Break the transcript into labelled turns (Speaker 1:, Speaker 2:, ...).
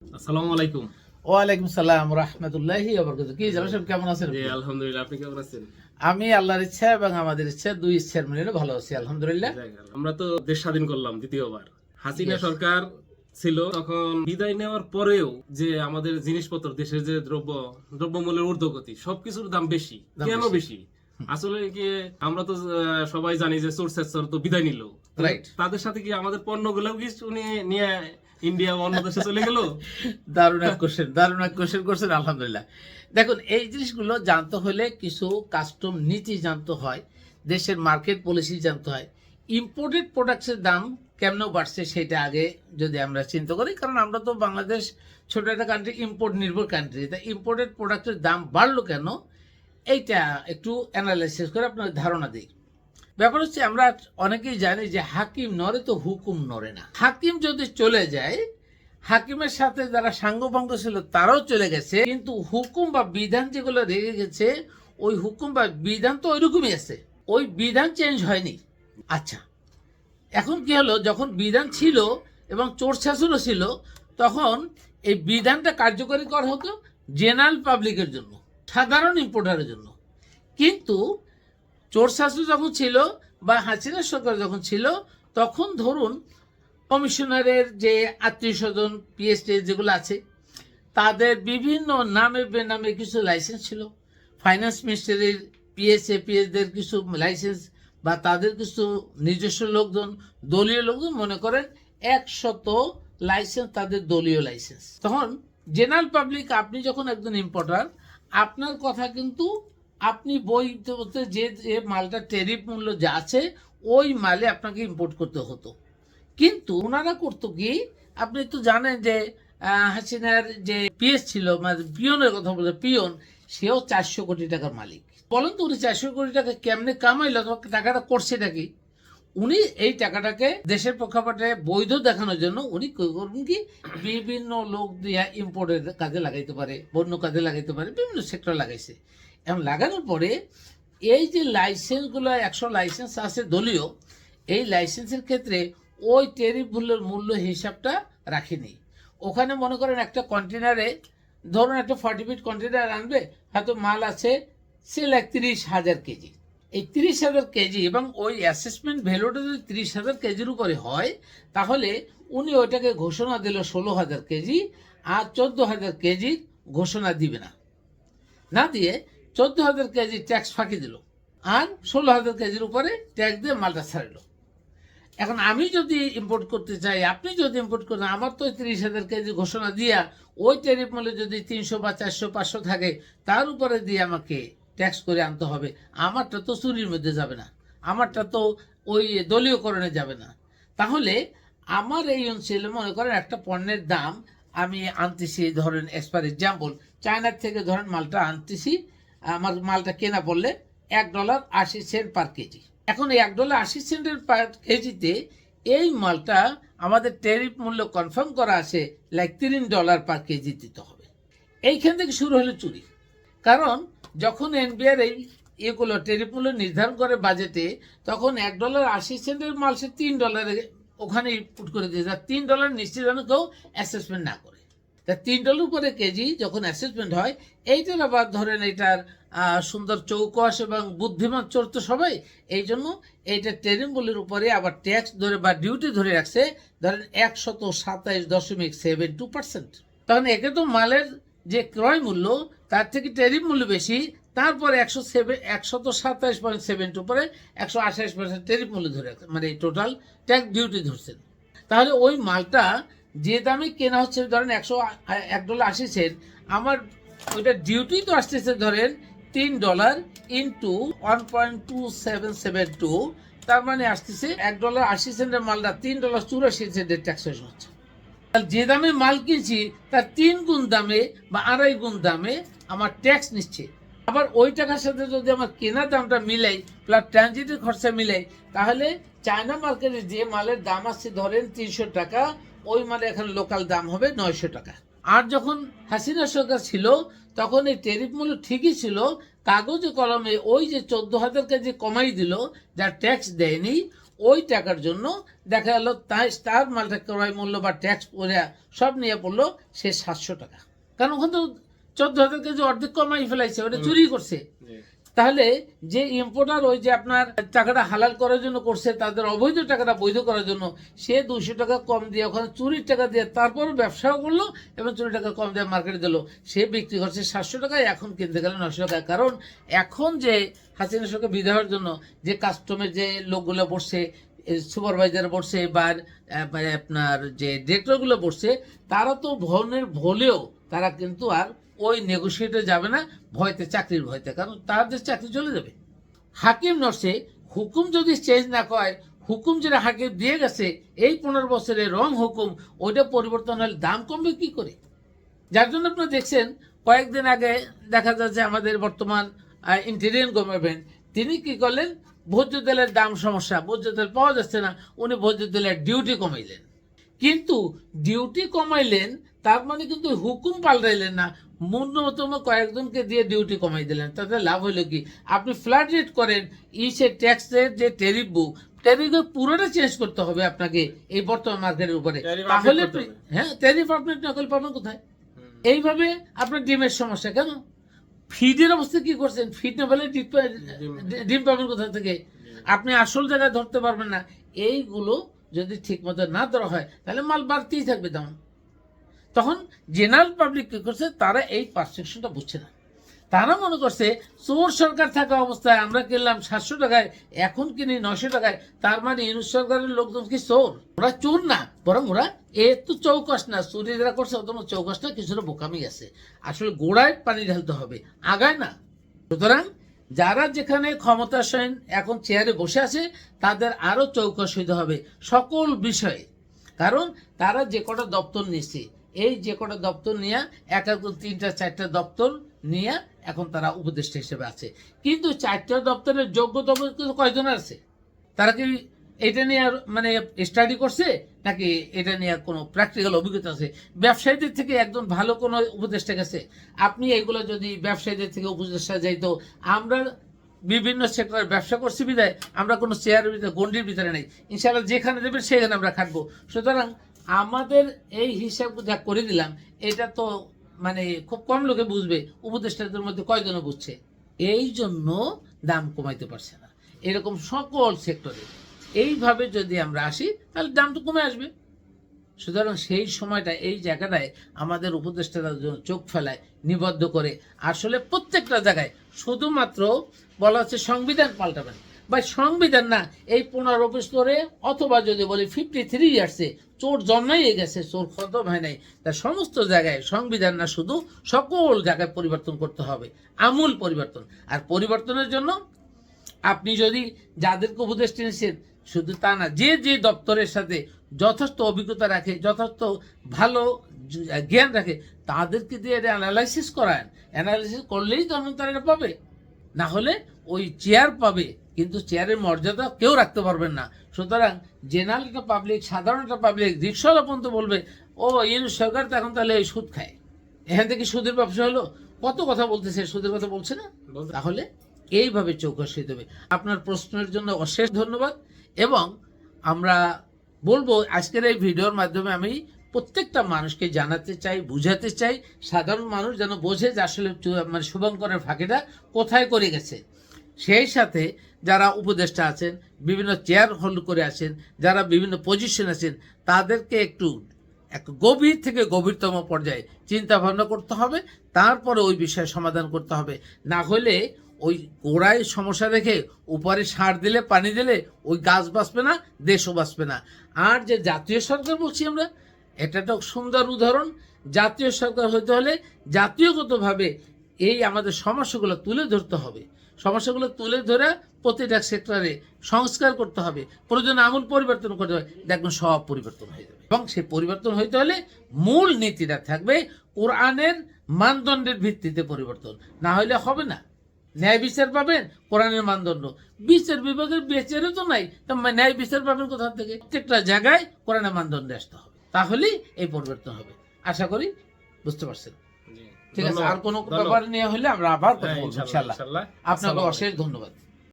Speaker 1: আসসালামু আলাইকুম।
Speaker 2: ওয়ালাইকুম সালাম রহমতুল্লাহি ওয়া বারাকাতুহু। কি জানো সব কেমন আছেন?
Speaker 1: জি আলহামদুলিল্লাহ, আপনি কেমন আছেন?
Speaker 2: আমি আল্লাহর ইচ্ছা এবং আমাদের ইচ্ছা দুই ইচ্ছার মিলে ভালো আছি আলহামদুলিল্লাহ।
Speaker 1: আমরা তো দেশ স্বাধীন করলাম দ্বিতীয়বার। হাসিনা
Speaker 2: Yes.
Speaker 1: সরকার ছিল তখন, বিদায় নেওয়ার পরেও যে আমাদের জিনিসপত্র, দেশের যে দ্রব্যমূল্যের ঊর্ধ্বগতি, সবকিছুর দাম বেশি।
Speaker 2: দাম
Speaker 1: কেন
Speaker 2: বেশি।
Speaker 1: বেশি? আসলে কি, আমরা তো সবাই জানি যে সোর্সেসর তো বিদায় নিল,
Speaker 2: Right.
Speaker 1: তাদের সাথে কি আমাদের পণ্যগুলোও কি নিয়ে ইন্ডিয়া অন্য দেশে চলে গেল?
Speaker 2: দারুণ এক কোশ্চেন করছেন আলহামদুলিল্লাহ। দেখুন, এই জিনিসগুলো জানতে হলে কিছু কাস্টম নীতি জানতে হয়, দেশের মার্কেট পলিসি জানতে হয়। ইম্পোর্টেড প্রোডাক্টসের দাম কেমন বাড়ছে সেটা আগে যদি আমরা চিন্তা করি, কারণ আমরা তো বাংলাদেশ ছোট একটা কান্ট্রি, ইম্পোর্ট নির্ভর কান্ট্রি, তাই ইম্পোর্টেড প্রোডাক্টের দাম বাড়লো কেন এইটা একটু অ্যানালাইসিস করে আপনার ধারণা দিই। ব্যাপার হচ্ছে, আমরা অনেকেই জানি যে হাকিম নড়ে তো হুকুম নড়ে না। হাকিম যদি চলে যায়, হাকিমের সাথে যারা সাঙ্গপাঙ্গ ছিল তারাও চলে গেছে, কিন্তু হুকুম বা বিধান যেগুলো রেগে গেছে, ওই হুকুম বা বিধান তো ওইরকমই আছে, ওই বিধান চেঞ্জ হয়নি। আচ্ছা, এখন কি হলো, যখন বিধান ছিল এবং চোর শাসনও ছিল, তখন এই বিধানটা কার্যকরী করা হতো জেনারেল পাবলিকের জন্য, সাধারণ ইম্পোর্টারের জন্য। কিন্তু চোর শাসন যখন ছিল বা হাসিনা সরকার যখন ছিল, তখন ধরুন কমিশনারের যে আত্মীয় স্বজন পিএসটি যেগুলো আছে, তাদের বিভিন্ন নামে বেনামে কিছু লাইসেন্স ছিল। ফাইন্যান্স মিনিস্ট্রির পিএসদের কিছু লাইসেন্স, বা তাদের কিছু নিজস্ব লোকজন, দলীয় লোকজন, মনে করেন 100 লাইসেন্স তাদের দলীয় লাইসেন্স। তখন জেনারেল পাবলিক, আপনি যখন একজন ইম্পোর্টার, আপনার কথা কিন্তু আপনি বইতে যে যে মালটা ট্যারিফ মূল্য যা আছে, ওই মালে আপনাকে ইম্পোর্ট করতে হতো। কিন্তু ওনারা করতো কি, আপনি তো জানেন যে হাসিনার যে পিএস ছিল, মানে পিয়নের কথা বলতে, পিয়ন সেও 400 কোটি টাকার মালিক। বলেন তো উনি 400 কোটি টাকা কেমনে কামাইলো, টাকাটা করছেটা কি? উনি এই টাকাটাকে দেশের প্রেক্ষাপটে বৈধ দেখানোর জন্য উনি করবেন কি, বিভিন্ন লোক দিয়ে ইম্পোর্টের কাজে লাগাইতে পারে, বন্য কাজে লাগাইতে পারে, বিভিন্ন সেক্টর লাগাইছে। এখন লাগানোর পরে এই যে লাইসেন্সগুলো, 100 লাইসেন্স আছে দলীয়, এই লাইসেন্সের ক্ষেত্রে ওই ট্যারিফ মূল্য হিসাবটা রাখেনি। ওখানে মনে করেন একটা কন্টেনারে, ধরুন একটা 40 ফিট কন্টেনার আনবে, হয়তো মাল আছে 30,000 কেজি। এই 30,000 কেজি এবং ওই অ্যাসেসমেন্ট ভ্যালুটা যদি 30,000 কেজির উপরে হয়, তাহলে উনি ওইটাকে ঘোষণা দিল 16,000 কেজি, আর 14,000 কেজি ঘোষণা দিবে না, না দিয়ে 14,000 কেজি ট্যাক্স ফাঁকি দিল, আর 16,000 কেজির উপরে ট্যাক্স দিয়ে মালটা ছাড়ল। এখন আমি যদি ইম্পোর্ট করতে চাই, আপনি যদি ইম্পোর্ট করেন, আমার তো 30,000 কেজি ঘোষণা দিয়া ওই ট্যারিফ মূল্য যদি 300 বা 400 500 থাকে, তার উপরে দিয়ে আমাকে ট্যাক্স করে আনতে হবে। আমারটা তো চুরির মধ্যে যাবে না, আমারটা তো ওই দলীয়করণে যাবে না। তাহলে আমার এই অঞ্চলে মনে করেন একটা পণ্যের দাম আমি আনতেছি, ধরেন এজ পার এক্সাম্পল, চায়নার থেকে ধরেন মালটা আনতেছি, আমার মালটা কেনা পড়লে $1.80 পার কেজি। এখন এই $1.80 পার কেজিতে এই মালটা আমাদের ট্যারিফ মূল্য কনফার্ম করা আছে লাইক $3 পার কেজি দিতে হবে। এইখান থেকে শুরু হলো চুরি। কারণ যখন এনবিআর এই এগুলো ট্যারিফ মূল্য নির্ধারণ করে বাজেটে, তখন $1.80 মাল সে $3 ওখানে পুট করে দিয়েছে, আর $3 নিশ্চিত যেন কেউ অ্যাসেসমেন্ট না করে। তা $3 উপরে কেজি যখন অ্যাসেসমেন্ট হয়, এইটার আবার ধরেন এটার সুন্দর চৌকস এবং বুদ্ধিমান চোর তো সবাই, এই জন্য এইটা ট্যারিফ মূল্যের উপরে আবার ট্যাক্স ধরে বা ডিউটি ধরে রাখছে, ধরেন 127.72%। তখন একে তো মালের যে ক্রয় মূল্য, তার থেকে ট্যারিফ মূল্য বেশি, তারপরে 127.72 পরে 128% ট্যারিফ মূল্য ধরে রাখছে, মানে টোটাল ট্যাক্স ডিউটি ধরছেন। তাহলে ওই মালটা যে দামে কেনা হচ্ছে, ধরেন $1.80, আমার ওইটা ডিউটি তো আসতেছে ধরেন $3 ইন্টু 1.2772, তার মানে আসতেছে $1.80 মালটা $3.84 ট্যাক্স হচ্ছে। যে দামে মাল কিনছি তার 3 গুণ দামে বা 2.5 গুণ দামে আমার ট্যাক্স নিচ্ছে। আবার ওই টাকার সাথে যদি আমার কেনার দামটা মিলাই প্লাস ট্রানজিটের খরচা মিলাই, তাহলে চায়না মার্কেটে যে মালের দাম আছে ধরেন 300 টাকা, ওই মালে এখন লোকাল দাম হবে 900 টাকা। আর যখন হাসিনা সরকার ছিল, তখন এই ট্যারিফ মূল্য ঠিকই ছিল, কাগজে কলমে ওই যে 14,000 কেজি কমাই দিল, যা ট্যাক্স দেয়নি, ওই টাকার জন্য দেখা গেল তার মালটা ক্রয় মূল্য বা ট্যাক্স পরে সব নিয়ে পড়লো সে 700 টাকা, কারণ ওখানে তো 14,000 কেজি অর্ধেক কমাই ফেলাইছে, ওটা চুরি করছে। তাহলে যে ইম্পোর্টার ওই যে আপনার টাকাটা হালাল করার জন্য করছে, তাদের অবৈধ টাকাটা বৈধ করার জন্য সে 200 টাকা কম দিয়ে ওখানে চুরির টাকা দিয়ে তারপরও ব্যবসাও করলো এবং চুরি টাকা কম দিয়ে মার্কেটে দিল, সে বিক্রি করছে 700 টাকায়, এখন কিনতে গেলে 900 টাকা। কারণ এখন যে হাসিনা সরকার বিদায় হওয়ার জন্য যে কাস্টমের যে লোকগুলো বসছে, সুপারভাইজার বসছে বা আপনার যে ডিরেক্টরগুলো বসছে, তারা তো ভনের ভুলেও তারা কিন্তু আর ওই নেগোসিয়েটে যাবে না, ভয়তে, চাকরির ভয়তে, কারণ তাদের চাকরি চলে যাবে। হাকিম নরসে হুকুম যদি চেঞ্জ না করে, হুকুম যেটা হাকিম দিয়ে গেছে এই 15 বছরে রং হুকুম, ওইটা পরিবর্তন হলে দাম কমবে কি করে? যার জন্য আপনারা দেখছেন কয়েকদিন আগে দেখা যাচ্ছে আমাদের বর্তমান ইন্টেরিয়ার গভর্নমেন্ট তিনি কি করলেন, ভোজ্য তেলের দাম সমস্যা, ভোজ্য তেল পাওয়া যাচ্ছে না, উনি ভোজ্য তেলের ডিউটি কমাইলেন। কিন্তু ডিউটি কমাইলেন তার মানে কিন্তু হুকুম পাল্টাইলেন না, ন্যূনতম কয়েকজনকে দিয়ে ডিউটি কমাই দিলেন। তাতে লাভ হলো কি, আপনি ফ্ল্যাট রেট করেন, সে ট্যাক্সের যে ট্যারিফ বুক, ট্যারিফের পুরোটা চেঞ্জ করতে হবে আপনাকে এই বর্তমান মার্কেটের উপরে। তাহলে হ্যাঁ, ট্যারিফ আপনি নকল পাবেন কোথায়? এইভাবে আপনার ডিমের সমস্যা কেন? ফিডের অবস্থা কি করছেন? ফিড না পেলে ডিম পাবেন কোথা থেকে? আপনি আসল জায়গায় ধরতে পারবেন না। এইগুলো যদি ঠিক মতো না ধরা হয় তাহলে মাল বাড়তেই থাকবে দাম। তখন জেনারেল পাবলিক কি করছে, তারা এই পারসেপশনটা বুঝছে না। তারা মনে করছে চোর সরকার থাকা অবস্থায় আমরা কিনলাম 700 টাকায়, এখন কিনি 900 টাকায়, তার মানে ইউনুস সরকারের লোকজন কি চোর? ওরা চোর না, বরং ওরা তো চৌকস না, চুরি যারা করছে অত চৌকস না, কিছুটা বোকামি আছে। আসলে গোড়ায় পানি ঢালতে হবে, আগায় না। সুতরাং যারা যেখানে ক্ষমতাসীন এখন চেয়ারে বসে আছে তাদের আরো চৌকস হইতে হবে সকল বিষয়ে, কারণ তারা যে কটা দপ্তর নিচ্ছে, এই যে কটা দপ্তর নিয়ে এক 3টা 4টা দপ্তর নিয়ে এখন তারা উপদেষ্টা হিসেবে আছে। কিন্তু 4টা দপ্তরের যোগ্যতা কয়জন আছে? তারা কি এটা নিয়ে মানে স্টাডি করছে নাকি এটা নিয়ে কোনো প্র্যাকটিক্যাল অভিজ্ঞতা আছে? ব্যবসায়ীদের থেকে একজন ভালো কোনো উপদেষ্টা গেছে? আপনি এইগুলো যদি ব্যবসায়ীদের থেকে উপদেষ্টা যাইতো, আমরা বিভিন্ন সেক্টরে ব্যবসা করছি বিদায় আমরা কোনো চেয়ারের ভিতরে গন্ডির ভিতরে নেই, ইনশাআল্লাহ যেখানে দেবেন সেখানে আমরা খাটবো। সুতরাং আমাদের এই হিসাব যা করে দিলাম, এটা তো মানে খুব কম লোকে বুঝবে, উপদেষ্টাদের মধ্যে কয়জনে বুঝছে? এই জন্য দাম কমাইতে পারছে না। এরকম সকল সেক্টরে এইভাবে যদি আমরা আসি তাহলে দাম তো কমে আসবে। সুতরাং সেই সময়টা এই জায়গাটায় আমাদের উপদেষ্টারা চোখ ফেলায়, নিবদ্ধ করে আসলে প্রত্যেকটা জায়গায় শুধুমাত্র বলা হচ্ছে সংবিধান পাল্টাবেন, বা সংবিধান না, এই 15 স্তরে অথবা যদি বলি 53 ইয়ার্সে চোর জন্মাইয়ে গেছে, চোর খতম হয় নাই, তা সমস্ত জায়গায় সংবিধান না, শুধু সকল জায়গায় পরিবর্তন করতে হবে, আমূল পরিবর্তন। আর পরিবর্তনের জন্য আপনি যদি যাদেরকে উপদেষ্টা নিচ্ছেন শুধু তা না, যে যে দপ্তরের সাথে যথেষ্ট অভিজ্ঞতা রাখে, যথেষ্ট ভালো জ্ঞান রাখে, তাদেরকে দিয়ে এটা অ্যানালাইসিস করান। অ্যানালাইসিস করলেই তখন তারা এটা পাবে, না হলে ওই চেয়ার পাবে কিন্তু চেয়ারের মর্যাদা কেউ রাখতে পারবেন না। সুতরাং জেনারেল একটা পাবলিক, সাধারণ একটা পাবলিক, রিক্সাওয়ালা পর্যন্ত বলবে ও ইউনুস সরকার তো এখন তাহলে সুদ খায়, এখান থেকে সুদের ব্যবসা হলো, কত কথা বলতেছে, সুদের কথা বলছে না। তাহলে এইভাবে চৌকস হইতে হবে। আপনার প্রশ্নের জন্য অশেষ ধন্যবাদ। এবং আমরা বলবো আজকের এই ভিডিওর মাধ্যমে আমি প্রত্যেকটা মানুষকে জানাতে চাই, বুঝাতে চাই, সাধারণ মানুষ যেন বোঝে যে আসলে মানে শুভঙ্করের ফাঁকিটা কোথায় করে গেছে। সেই সাথে যারা উপদেষ্টা আছেন, বিভিন্ন চেয়ার হোল্ড করে আছেন, যারা বিভিন্ন পজিশন আছেন, তাদেরকে একটু গভীর থেকে গভীরতম পর্যায়ে চিন্তা ভাবনা করতে হবে, তারপরে ওই বিষয়ে সমাধান করতে হবে। না হলে ওই গোড়ায় সমস্যা দেখে উপরে সার দিলে, পানি দিলে ওই গাছ বাঁচবে না, দেশও বাঁচবে না। আর যে জাতীয় সরকার বলছি আমরা, এটা একটা সুন্দর উদাহরণ। জাতীয় সরকার হতে হলে জাতীয়গতভাবে এই আমাদের সমস্যাগুলো তুলে ধরতে হবে, সমস্যাগুলো তুলে ধরে প্রতিটা সেক্টরে সংস্কার করতে হবে, প্রয়োজনে আমূল পরিবর্তন করতে হবে, দেখবেন সব পরিবর্তন হয়ে যাবে। এবং সেই পরিবর্তন হইতে হলে মূল নীতিটা থাকবে কোরআনের মানদণ্ডের ভিত্তিতে পরিবর্তন, না হলে হবে না। ন্যায় বিচার পাবেন কোরআনের মানদণ্ড, বিচার বিভাগের বিচারে তো নাই, তা ন্যায় বিচার পাবেন কোথা থেকে? প্রত্যেকটা জায়গায় কোরআনের মানদণ্ডে আসতে হবে, তাহলেই এই পরিবর্তন হবে। আশা করি বুঝতে পারছেন। ঠিক আছে, আর কোনো ব্যাপার নিয়ে হলে আমরা আবার কথা বলবো ইনশাআল্লাহ। আপনাকে অশেষ ধন্যবাদ।